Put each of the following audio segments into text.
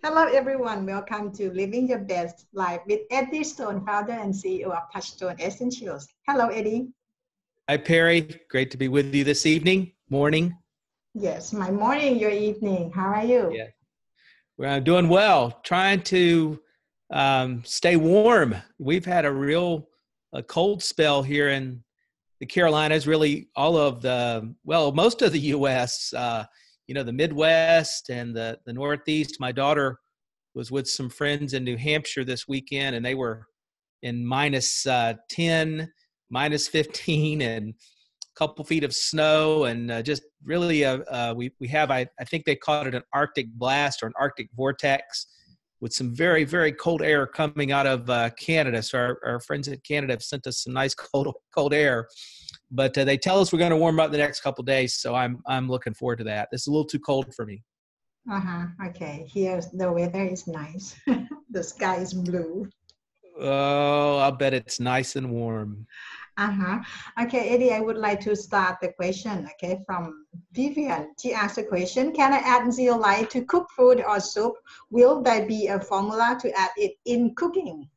Hello, everyone. Welcome to Living Your Best Life with Eddie Stone, founder and CEO of Touchstone Essentials. Hello, Eddie. Hi, Perry. Great to be with you this morning. Yes, my morning, your evening. How are you? Yeah, we're doing well. Trying to stay warm. We've had a cold spell here in the Carolinas, really all of most of the U.S., the Midwest and the Northeast. My daughter was with some friends in New Hampshire this weekend, and they were in minus 10, minus 15, and a couple feet of snow, and just really, we have, I think they called it an Arctic blast or an Arctic vortex with some very, very cold air coming out of Canada. So our friends in Canada have sent us some nice cold air, but they tell us we're going to warm up the next couple of days. So I'm looking forward to that. It's a little too cold for me. Okay. Here the weather is nice. The sky is blue. Oh, I'll bet it's nice and warm. Okay, Eddie, I would like to start the question, from Vivian. She asked a question, can I add zeolite to cook food or soup? Will there be a formula to add it in cooking?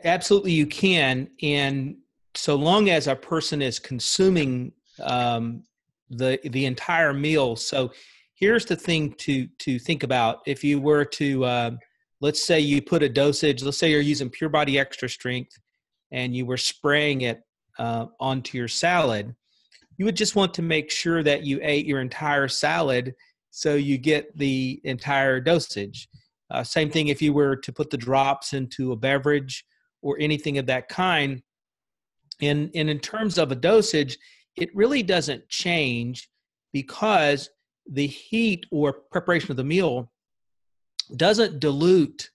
Absolutely, you can. And so long as a person is consuming the entire meal. So here's the thing to think about. If you were to, let's say you put a dosage, let's say you're using Pure Body Extra Strength and you were spraying it onto your salad, you would just want to make sure that you ate your entire salad so you get the entire dosage. Same thing if you were to put the drops into a beverage or anything of that kind. And in terms of a dosage, it really doesn't change because the heat or preparation of the meal doesn't dilute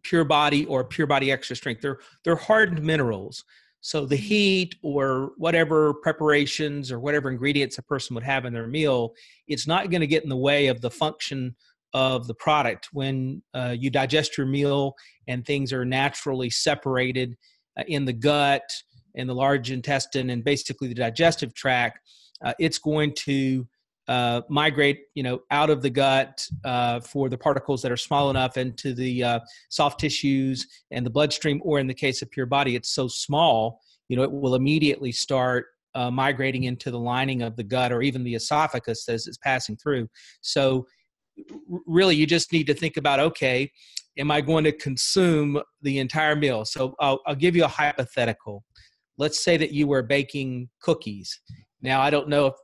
Pure Body or Pure Body Extra Strength. They're hardened minerals. So the heat or whatever preparations or whatever ingredients a person would have in their meal, it's not going to get in the way of the function of the product. When you digest your meal and things are naturally separated in the gut and the large intestine and basically the digestive tract, it's going to migrate, out of the gut for the particles that are small enough into the soft tissues and the bloodstream, or in the case of Pure Body, it's so small, it will immediately start migrating into the lining of the gut or even the esophagus as it's passing through. So really, you just need to think about, okay, am I going to consume the entire meal? So I'll give you a hypothetical. Let's say that you were baking cookies. Now, I don't know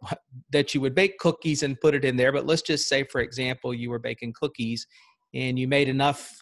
that you would bake cookies and put it in there, but let's just say, for example, you were baking cookies and you made enough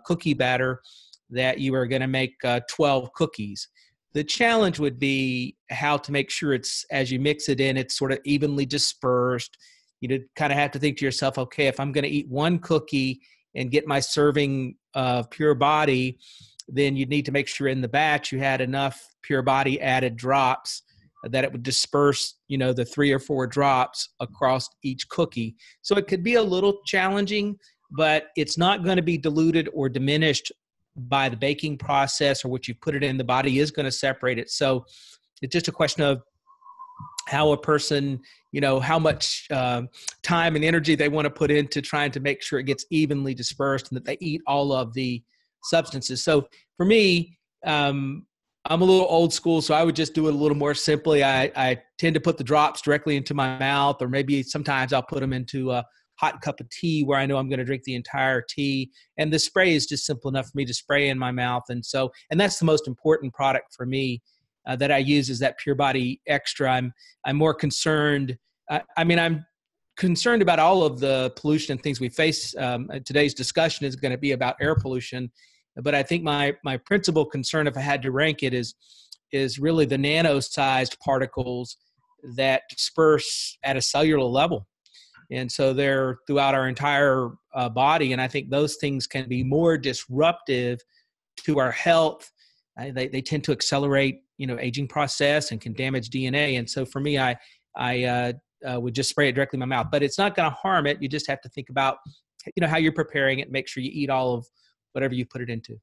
cookie batter that you were going to make 12 cookies. The challenge would be how to make sure it's, as you mix it in, it's sort of evenly dispersed. You kind of have to think to yourself, okay, if I'm going to eat one cookie and get my serving of Pure Body, then you'd need to make sure in the batch you had enough Pure Body added drops that it would disperse, the 3 or 4 drops across each cookie. So it could be a little challenging, but it's not going to be diluted or diminished by the baking process or what you put it in. The body is going to separate it. So it's just a question of how a person, how much time and energy they want to put into trying to make sure it gets evenly dispersed and that they eat all of the substances. So for me, I'm a little old school, so I would just do it a little more simply. I tend to put the drops directly into my mouth, or maybe sometimes I'll put them into a hot cup of tea where I know I'm going to drink the entire tea. And the spray is just simple enough for me to spray in my mouth. And that's the most important product for me that I use is that Pure Body Extra. I'm more concerned. I'm concerned about all of the pollution and things we face. Today's discussion is going to be about air pollution. But I think my principal concern, if I had to rank it, is really the nano-sized particles that disperse at a cellular level. And so they're throughout our entire body. And I think those things can be more disruptive to our health. They tend to accelerate, aging process and can damage DNA. And so for me, I would just spray it directly in my mouth. But it's not going to harm it. You just have to think about, how you're preparing it. Make sure you eat all of whatever you put it into.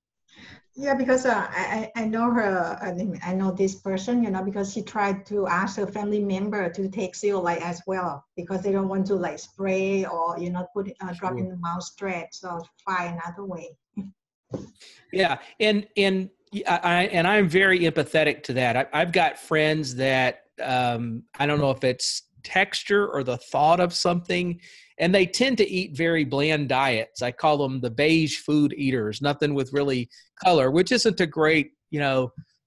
Yeah, because I know her. I mean, I know this person, because she tried to ask her family member to take zeolite as well because they don't want to like spray or put it, drop Sure. in the mouth straight. So find another way. Yeah, I'm very empathetic to that. I've got friends that I don't know if it's texture or the thought of something, and they tend to eat very bland diets. I call them the beige food eaters, nothing with really color, which isn't a great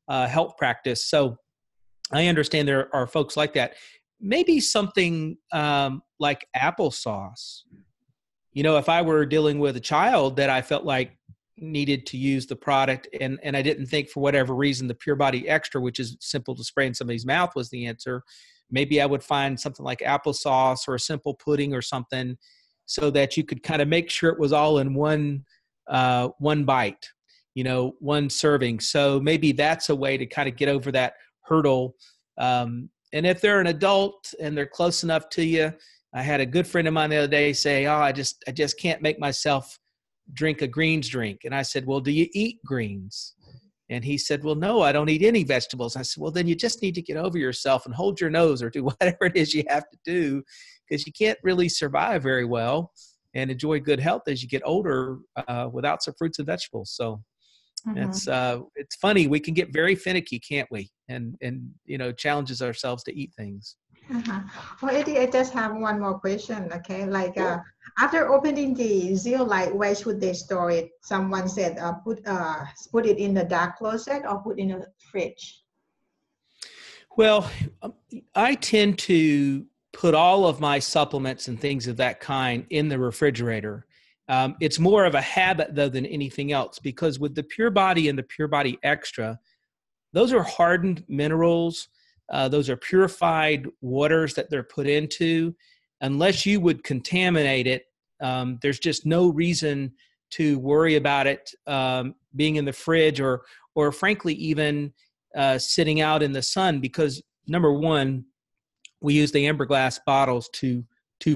health practice. So I understand there are folks like that. Maybe something like applesauce. If I were dealing with a child that I felt like needed to use the product and I didn't think for whatever reason the Pure Body Extra, which is simple to spray in somebody's mouth, was the answer, maybe I would find something like applesauce or a simple pudding or something so that you could kind of make sure it was all in one bite, one serving. So maybe that's a way to kind of get over that hurdle. And if they're an adult and they're close enough to you, I had a good friend of mine the other day say, "Oh, I just can't make myself drink a greens drink." And I said, "Well, do you eat greens?" And he said, "Well, no, I don't eat any vegetables." I said, "Well, then you just need to get over yourself and hold your nose or do whatever it is you have to do, because you can't really survive very well and enjoy good health as you get older without some fruits and vegetables." So it's funny. We can get very finicky, can't we? And challenges ourselves to eat things. Uh-huh. Well, Eddie, I just have one more question. Okay, like Sure. after opening the zeolite, where should they store it? Someone said put it in the dark closet or put in a fridge. Well, I tend to put all of my supplements and things of that kind in the refrigerator. It's more of a habit, though, than anything else, because with the Pure Body and the Pure Body Extra, those are hardened minerals. Those are purified waters that they're put into. Unless you would contaminate it, there's just no reason to worry about it being in the fridge or frankly, even sitting out in the sun, because number one, we use the amber glass bottles to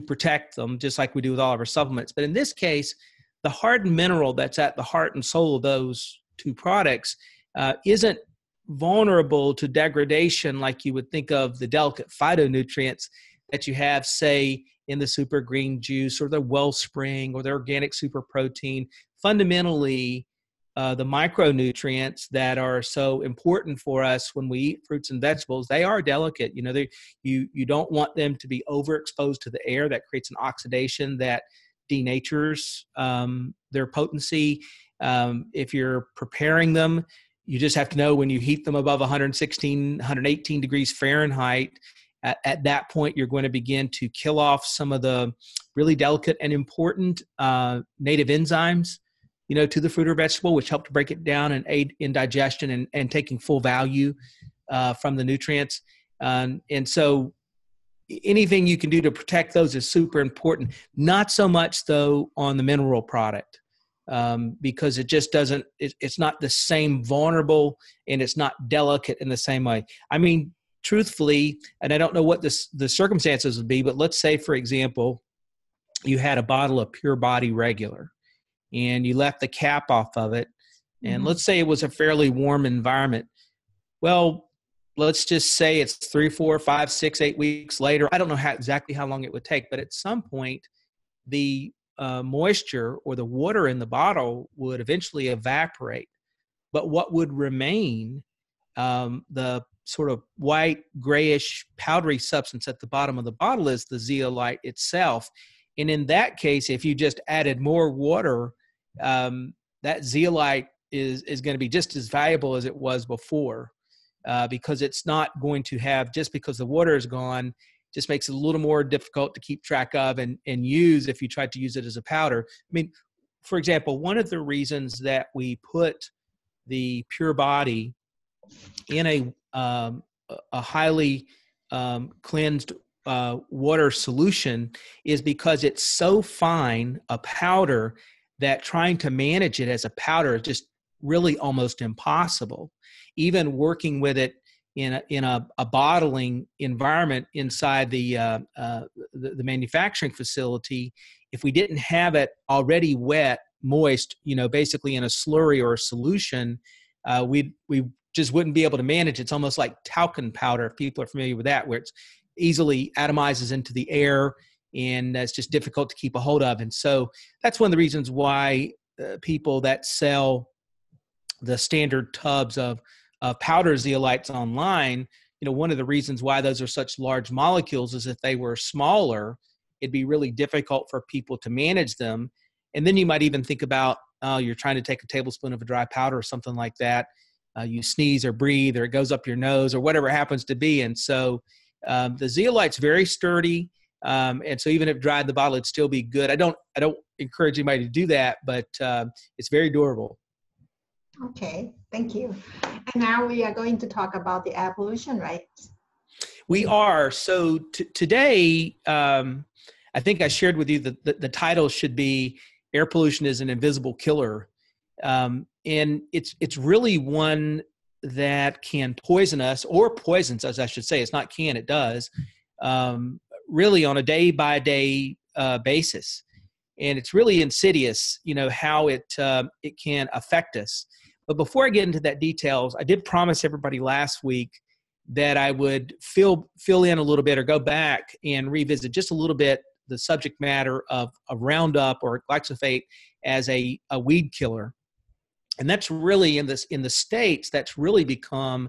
protect them, just like we do with all of our supplements. But in this case, the hardened mineral that's at the heart and soul of those two products isn't vulnerable to degradation like you would think of the delicate phytonutrients that you have, say, in the super green juice or the wellspring or the organic super protein. Fundamentally, the micronutrients that are so important for us when we eat fruits and vegetables, they are delicate. You don't want them to be overexposed to the air. That creates an oxidation that denatures their potency. If you're preparing them, you just have to know when you heat them above 116, 118 degrees Fahrenheit, at that point, you're going to begin to kill off some of the really delicate and important native enzymes, to the fruit or vegetable, which help to break it down and aid in digestion and taking full value from the nutrients. And so anything you can do to protect those is super important. Not so much, though, on the mineral product. Because it just doesn't, it's not the same vulnerable and it's not delicate in the same way. I mean, truthfully, and I don't know what the circumstances would be, but let's say, for example, you had a bottle of Pure Body Regular and you left the cap off of it. And let's say it was a fairly warm environment. Well, let's just say it's 3, 4, 5, 6, 8 weeks later. I don't know exactly how long it would take, but at some point, the moisture or the water in the bottle would eventually evaporate. But what would remain, the sort of white, grayish, powdery substance at the bottom of the bottle, is the zeolite itself. And in that case, if you just added more water, that zeolite is going to be just as valuable as it was before, because it's not going to have, just because the water is gone, just makes it a little more difficult to keep track of and use if you try to use it as a powder. I mean, for example, one of the reasons that we put the Pure Body in a highly cleansed water solution is because it's so fine a powder that trying to manage it as a powder is just really almost impossible. Even working with it in a bottling environment inside the manufacturing facility, if we didn't have it already wet moist, basically in a slurry or a solution, we just wouldn't be able to manage. It's almost like talcum powder, if people are familiar with that, where it's easily atomizes into the air, and it's just difficult to keep a hold of. And so that's one of the reasons why people that sell the standard tubs of powder zeolites online, one of the reasons why those are such large molecules is if they were smaller, it'd be really difficult for people to manage them. And then you might even think about, you're trying to take a tablespoon of a dry powder or something like that. You sneeze or breathe, or it goes up your nose, or whatever it happens to be. And so the zeolite's very sturdy. And so even if dried the bottle, it'd still be good. I don't encourage anybody to do that, but it's very durable. Okay, thank you. And now we are going to talk about the air pollution, right? We are. So today, I think I shared with you that the title should be "Air Pollution is an Invisible Killer." And it's really one that can poison us, or poisons us, I should say. It's not can, it does, really on a day-by-day basis. And it's really insidious, how it can affect us. But before I get into that details, I did promise everybody last week that I would fill in a little bit, or go back and revisit just a little bit the subject matter of Roundup or glyphosate as a weed killer. And that's really in the States, that's really become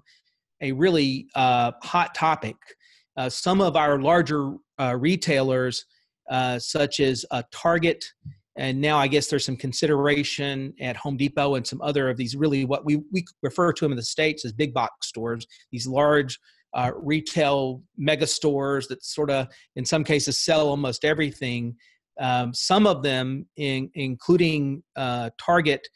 a really hot topic. Some of our larger retailers, such as Target, and now I guess there's some consideration at Home Depot and some other of these, really what we refer to them in the States as big box stores, these large retail mega stores that sort of, in some cases, sell almost everything. Some of them, including Target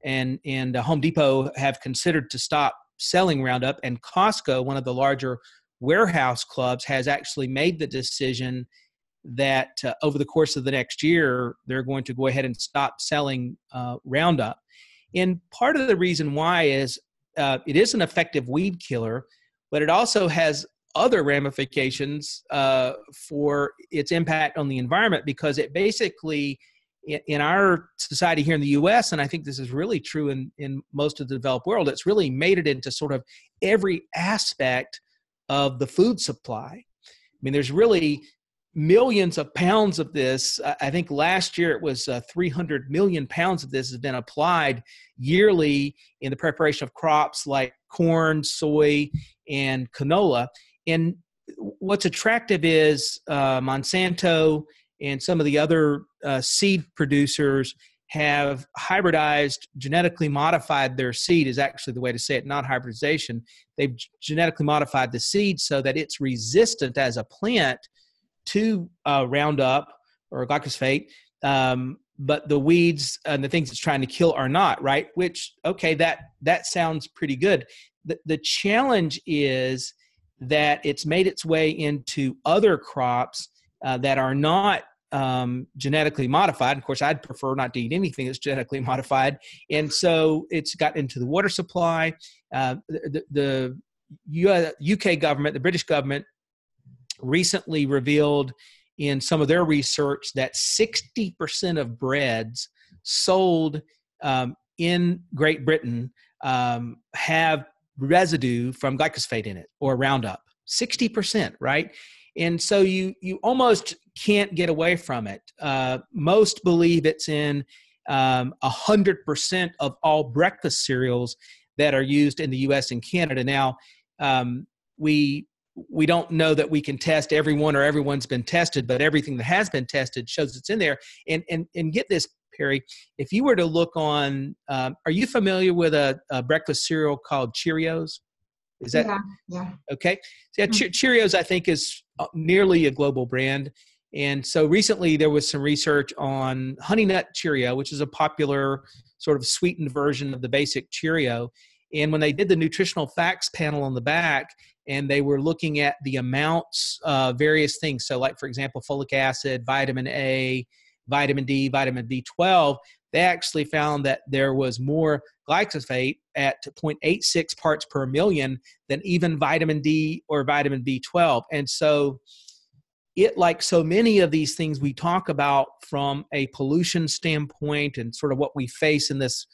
and Home Depot, have considered to stop selling Roundup, and Costco, one of the larger warehouse clubs, has actually made the decision that over the course of the next year, they're going to go ahead and stop selling Roundup. And part of the reason why is it is an effective weed killer, but it also has other ramifications for its impact on the environment, because it basically, in our society here in the U.S., and I think this is really true in most of the developed world, it's really made it into sort of every aspect of the food supply. I mean, there's really millions of pounds of this. I think last year it was 300 million pounds of this has been applied yearly in the preparation of crops like corn, soy, and canola. And what's attractive is Monsanto and some of the other seed producers have hybridized, genetically modified their seed, is actually the way to say it, not hybridization. They've genetically modified the seed so that it's resistant as a plant to Roundup or glyphosate, but the weeds and the things it's trying to kill are not, right? Which, okay, that sounds pretty good. The challenge is that it's made its way into other crops that are not genetically modified. Of course, I'd prefer not to eat anything that's genetically modified. And so it's got into the water supply. The UK government, the British government, recently revealed in some of their research that 60% of breads sold in Great Britain have residue from glyphosate in it, or Roundup. 60%, right? And so you almost can't get away from it. Most believe it's in 100% of all breakfast cereals that are used in the U.S. and Canada. Now, we don't know that we can test everyone, or everyone's been tested, but everything that has been tested shows it's in there. And get this, Perry, if you were to look on, are you familiar with a breakfast cereal called Cheerios? Is that? Yeah. Okay. So yeah, Cheerios, I think, is nearly a global brand. And so recently there was some research on Honey Nut Cheerio, which is a popular sort of sweetened version of the basic Cheerio. And when they did the nutritional facts panel on the back, and they were looking at the amounts of various things, so like, for example, folic acid, vitamin A, vitamin D, vitamin B12, they actually found that there was more glyphosate at 0.86 parts per million than even vitamin D or vitamin B12. And so it, like so many of these things we talk about from a pollution standpoint and sort of what we face in this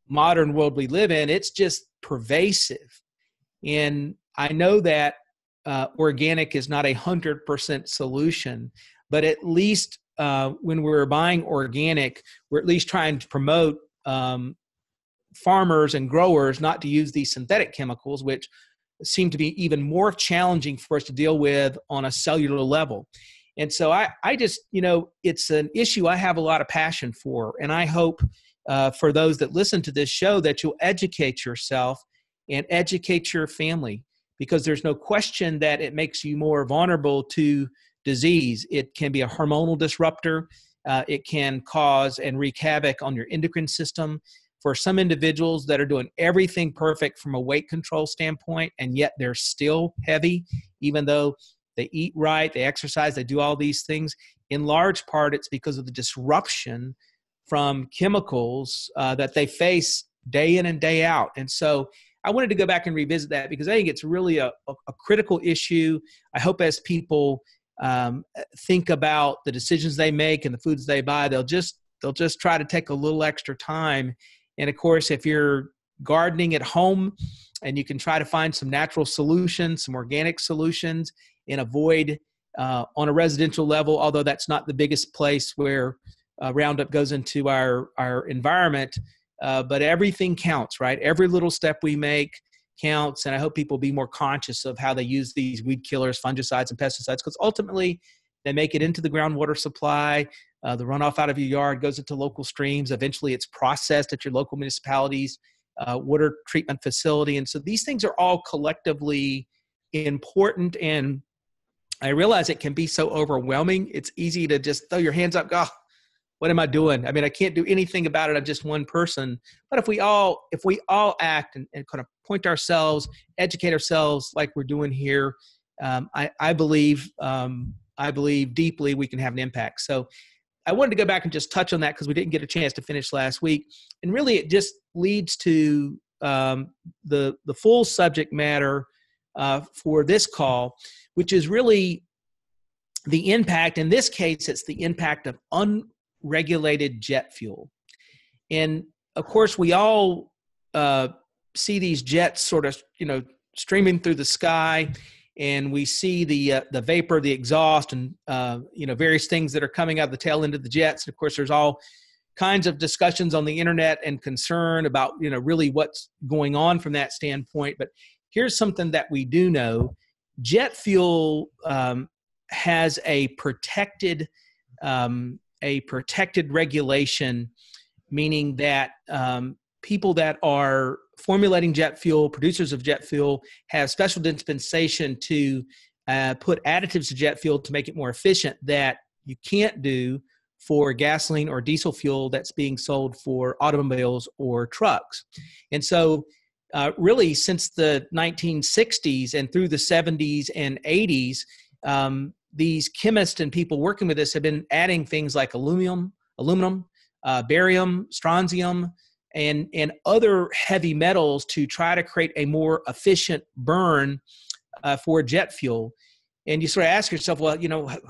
modern world we live in, it's just pervasive. And I know that organic is not 100% solution, but at least when we're buying organic, we're at least trying to promote farmers and growers not to use these synthetic chemicals, which seem to be even more challenging for us to deal with on a cellular level. And so I just, it's an issue I have a lot of passion for. And I hope for those that listen to this show that you'll educate yourself and educate your family, because there's no question that it makes you more vulnerable to disease. It can be a hormonal disruptor. It can cause and wreak havoc on your endocrine system. For some individuals that are doing everything perfect from a weight control standpoint, and yet they're still heavy, even though they eat right, they exercise, they do all these things, in large part, it's because of the disruption from chemicals that they face day in and day out. And so I wanted to go back and revisit that because I think it's really a critical issue. I hope as people think about the decisions they make and the foods they buy, they'll just try to take a little extra time. And of course, if you're gardening at home and you can try to find some natural solutions, some organic solutions, and avoid on a residential level, although that's not the biggest place where Roundup goes into our environment, but everything counts, right? Every little step we make counts. And I hope people be more conscious of how they use these weed killers, fungicides, and pesticides, because ultimately they make it into the groundwater supply. The runoff out of your yard goes into local streams. Eventually it's processed at your local municipality's water treatment facility. And so these things are all collectively important. And I realize it can be so overwhelming. It's easy to just throw your hands up, go, what am I doing? I mean, I can't do anything about it. I'm just one person. But if we all act and kind of point ourselves, educate ourselves like we're doing here, I believe deeply we can have an impact. So I wanted to go back and just touch on that because we didn't get a chance to finish last week. And really it just leads to the full subject matter for this call, which is really the impact. In this case, it's the impact of unregulated jet fuel. And of course, we all see these jets sort of, streaming through the sky, and we see the vapor, the exhaust, and various things that are coming out of the tail end of the jets. And of course, there's all kinds of discussions on the internet and concern about really what's going on from that standpoint. But here's something that we do know: jet fuel has a protected regulation, meaning that people that are formulating jet fuel, producers of jet fuel, have special dispensation to put additives to jet fuel to make it more efficient that you can't do for gasoline or diesel fuel that's being sold for automobiles or trucks. And so really since the 1960s and through the 70s and 80s, these chemists and people working with this have been adding things like aluminum, barium, strontium, and other heavy metals to try to create a more efficient burn for jet fuel. And you sort of ask yourself, well,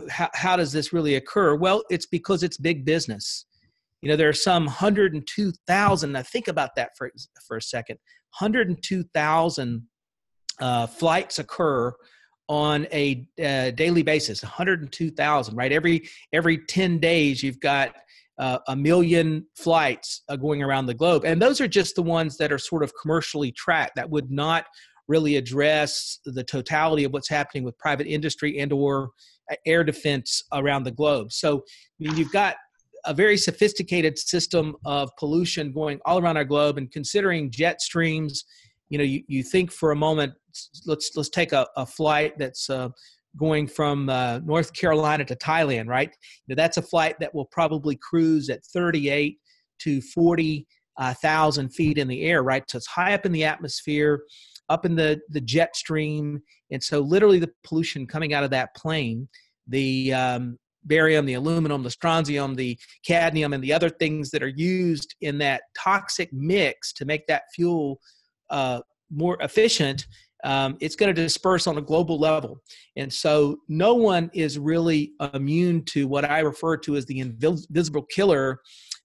how does this really occur? Well, it's because it's big business. There are some 102,000. Now think about that for a second. 102,000 flights occur on a daily basis. 102,000, right? Every 10 days, you've got a million flights going around the globe. And those are just the ones that are sort of commercially tracked. That would not really address the totality of what's happening with private industry and or air defense around the globe. So you've got a very sophisticated system of pollution going all around our globe. And considering jet streams, you think for a moment, let's take a flight that's going from North Carolina to Thailand, right? That's a flight that will probably cruise at 38 to 40,000 feet in the air, right? So it's high up in the atmosphere, up in the jet stream. And so literally the pollution coming out of that plane, the barium, the aluminum, the strontium, the cadmium, and the other things that are used in that toxic mix to make that fuel more efficient it's going to disperse on a global level. And so no one is really immune to what I refer to as the invisible killer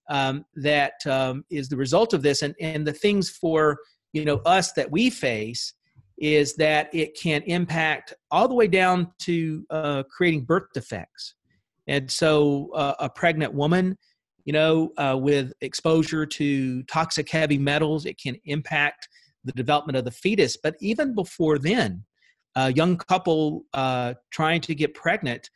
that is the result of this. And the things for, us that we face is that it can impact all the way down to creating birth defects. And so a pregnant woman, with exposure to toxic heavy metals, it can impact the development of the fetus. But even before then, a young couple trying to get pregnant,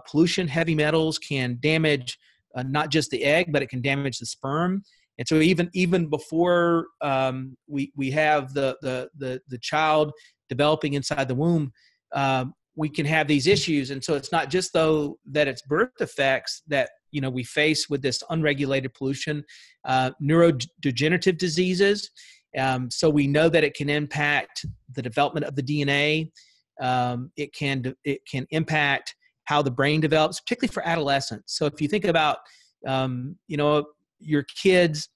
pollution, heavy metals can damage not just the egg, but it can damage the sperm. And so even before we have the child developing inside the womb, we can have these issues. And so it's not just though that it's birth defects that we face with this unregulated pollution, neurodegenerative diseases. So we know that it can impact the development of the DNA. It can impact how the brain develops, particularly for adolescents. So if you think about your kids,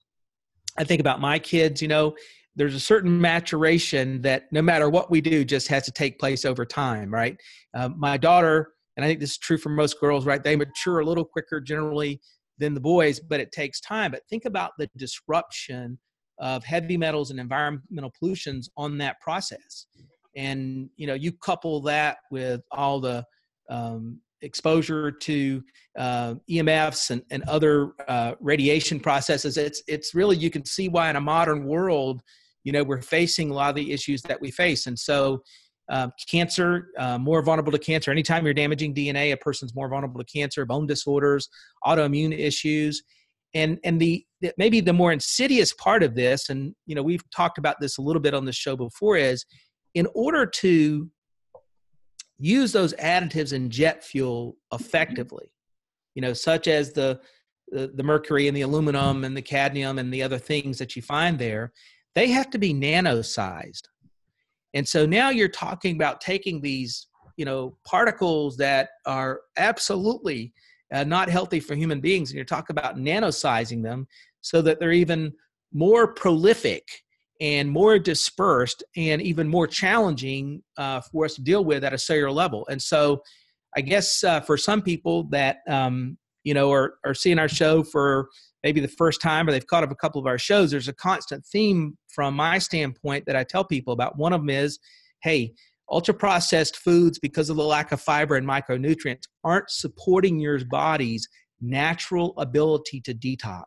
I think about my kids. There's a certain maturation that no matter what we do just has to take place over time, right? My daughter, and I think this is true for most girls, right? They mature a little quicker generally than the boys, but it takes time. But think about the disruption of heavy metals and environmental pollutions on that process. And, you couple that with all the exposure to EMFs and other radiation processes. It's really, you can see why in a modern world, we're facing a lot of the issues that we face. And so cancer, more vulnerable to cancer. Anytime you're damaging DNA, a person's more vulnerable to cancer, bone disorders, autoimmune issues. And maybe the more insidious part of this, and we've talked about this a little bit on the show before, is in order to use those additives in jet fuel effectively, such as the mercury and the aluminum and the cadmium and the other things that you find there, they have to be nano-sized. And so now you're talking about taking these, particles that are absolutely not healthy for human beings, and you're talking about nano-sizing them so that they're even more prolific and more dispersed and even more challenging for us to deal with at a cellular level. And so I guess for some people that, are seeing our show for maybe the first time, or they've caught up a couple of our shows, there's a constant theme from my standpoint that I tell people about. One of them is, hey, ultra-processed foods, because of the lack of fiber and micronutrients, aren't supporting your body's natural ability to detox.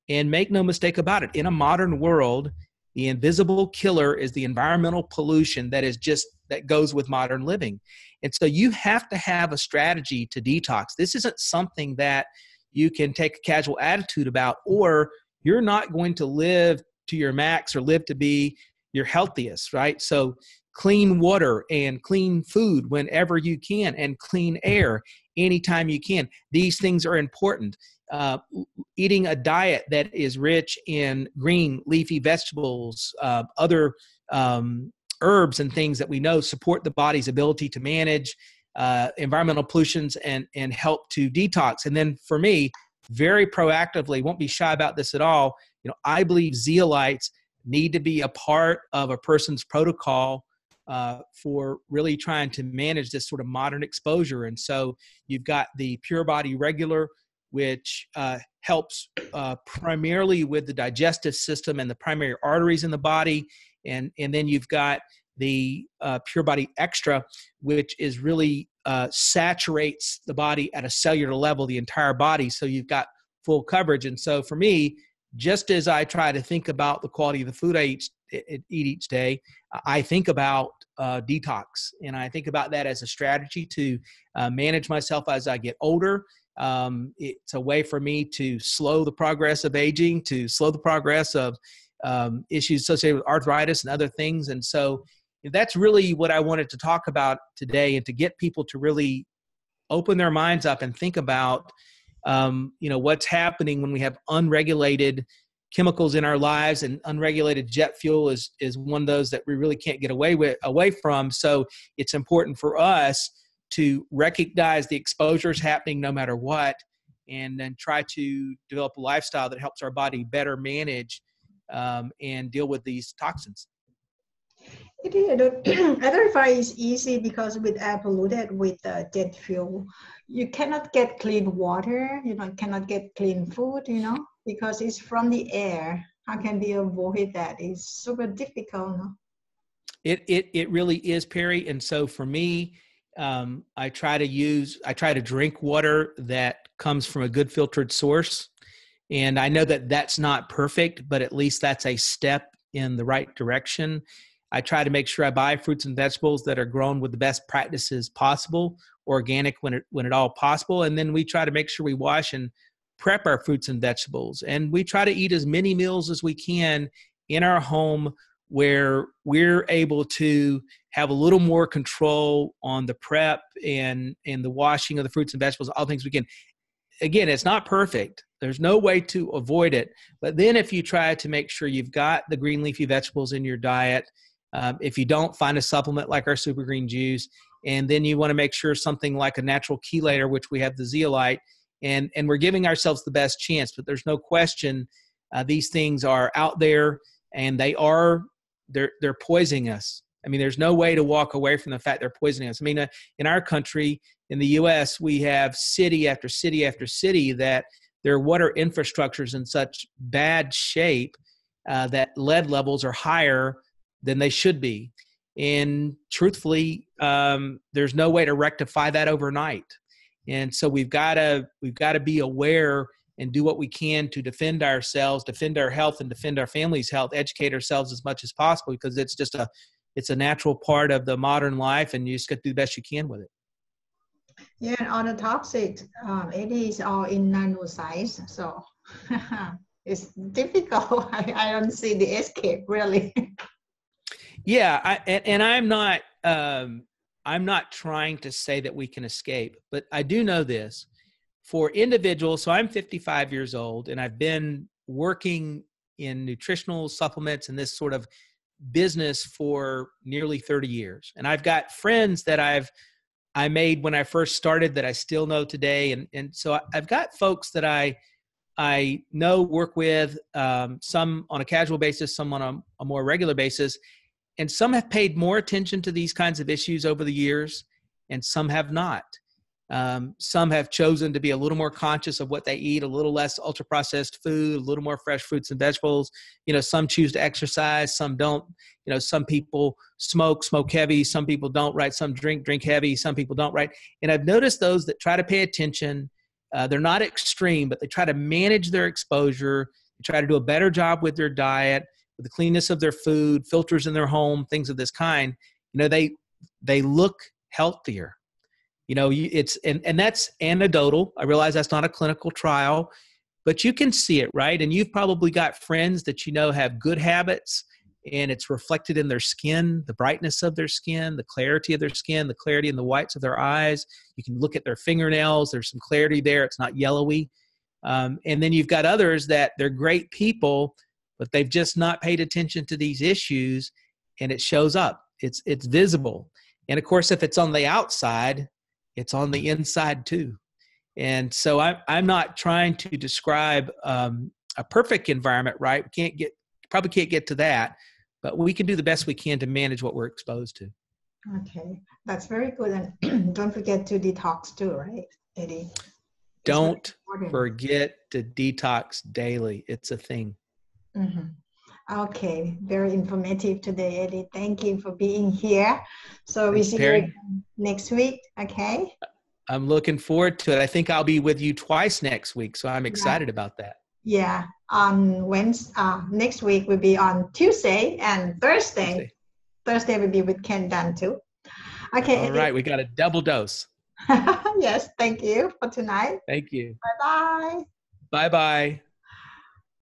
And make no mistake about it, in a modern world, the invisible killer is the environmental pollution that goes with modern living. And so you have to have a strategy to detox. This isn't something that you can take a casual attitude about, or you're not going to live to your max or live to be your healthiest, right? So clean water and clean food whenever you can, and clean air anytime you can. These things are important. Eating a diet that is rich in green leafy vegetables, other herbs and things that we know support the body's ability to manage environmental pollutions and help to detox. And then for me, very proactively, won't be shy about this at all, I believe zeolites need to be a part of a person's protocol for really trying to manage this sort of modern exposure. And so you've got the Pure Body Regular, which helps primarily with the digestive system and the primary arteries in the body. And then you've got the Pure Body Extra, which is really saturates the body at a cellular level, the entire body. So you've got full coverage. And so for me, just as I try to think about the quality of the food I eat each day, I think about detox. And I think about that as a strategy to manage myself as I get older. It's a way for me to slow the progress of aging, to slow the progress of issues associated with arthritis and other things. And so that's really what I wanted to talk about today, and to get people to really open their minds up and think about, what's happening when we have unregulated chemicals in our lives. And unregulated jet fuel is one of those that we really can't get away from. So it's important for us to recognize the exposures happening no matter what, and then try to develop a lifestyle that helps our body better manage and deal with these toxins. I don't, I don't find it's easy because with air polluted with jet fuel, you cannot get clean water, cannot get clean food, because it's from the air. How can we avoid that? It's super difficult, no? It really is, Perry. And so for me, I try to drink water that comes from a good filtered source. And I know that that's not perfect, but at least that's a step in the right direction. I try to make sure I buy fruits and vegetables that are grown with the best practices possible, organic when at all possible. And then we try to make sure we wash and prep our fruits and vegetables. And we try to eat as many meals as we can in our home where we're able to have a little more control on the prep and the washing of the fruits and vegetables, all things we can. Again, it's not perfect. There's no way to avoid it. But then if you try to make sure you've got the green leafy vegetables in your diet, if you don't, find a supplement like our super green juice, and then you want to make sure something like a natural chelator, which we have the zeolite, and we're giving ourselves the best chance. But there's no question these things are out there, and they're poisoning us. I mean, there's no way to walk away from the fact they're poisoning us. I mean, in our country, in the U.S., we have city after city after city that their water infrastructures in such bad shape that lead levels are higher than they should be. And truthfully, there's no way to rectify that overnight. And so we've got to be aware and do what we can to defend ourselves, defend our health, and defend our family's health, educate ourselves as much as possible, because it's a natural part of the modern life, and you just got to do the best you can with it. Yeah, and on the toxic, it is all in nano size, so it's difficult. I don't see the escape really. Yeah, I'm not trying to say that we can escape, but I do know this. For individuals, so I'm 55 years old, and I've been working in nutritional supplements and this sort of business for nearly 30 years. And I've got friends that I made when I first started that I still know today. And so I've got folks that I know, work with, some on a casual basis, some on a more regular basis. And some have paid more attention to these kinds of issues over the years, and some have not. Some have chosen to be a little more conscious of what they eat, a little less ultra-processed food, a little more fresh fruits and vegetables. Some choose to exercise, some don't. Some people smoke heavy, some people don't, right? Some drink heavy, some people don't, right? And I've noticed those that try to pay attention, they're not extreme, but they try to manage their exposure, they try to do a better job with their diet, with the cleanness of their food, filters in their home, things of this kind. They look healthier. And that's anecdotal. I realize that's not a clinical trial, but you can see it, right? And you've probably got friends that have good habits, and it's reflected in their skin, the brightness of their skin, the clarity of their skin, the clarity in the whites of their eyes. You can look at their fingernails. There's some clarity there. It's not yellowy. And then you've got others that they're great people, but they've just not paid attention to these issues, and it shows up. It's visible. And of course, if it's on the outside, it's on the inside too. And so I'm not trying to describe a perfect environment, right? Probably can't get to that, but we can do the best we can to manage what we're exposed to. Okay, that's very good. And don't forget to detox too, right, Eddie? Don't forget to detox daily. It's a thing. Mm-hmm. Okay, very informative today, Eddie. Thank you for being here. So we see you next week, okay? I'm looking forward to it. I think I'll be with you twice next week, so I'm excited about that. Yeah, on Wednesday, next week will be on Tuesday and Thursday. Thursday will be with Ken Dunn too. Okay. All right, we got a double dose. Yes, thank you for tonight. Thank you. Bye-bye. Bye-bye.